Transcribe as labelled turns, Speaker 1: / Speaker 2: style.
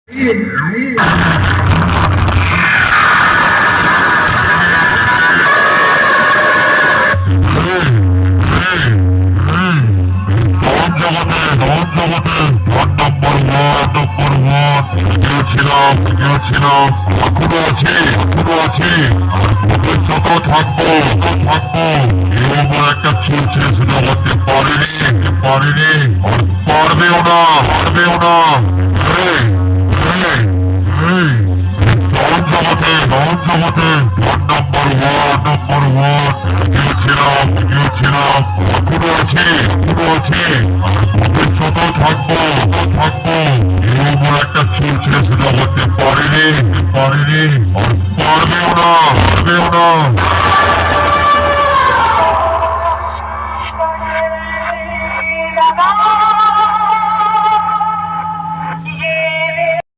Speaker 1: একটা চুল ছেড়ে জগতে পারেনি আর পারবেও না। জগতে নাম্বার ওয়ান গিয়েছিলাম এখনো আছি আর ভবিষ্যতেও থাকবো। এরকম একটা চুল ছেড়ে জগতে পারেনি আর পারবেও না।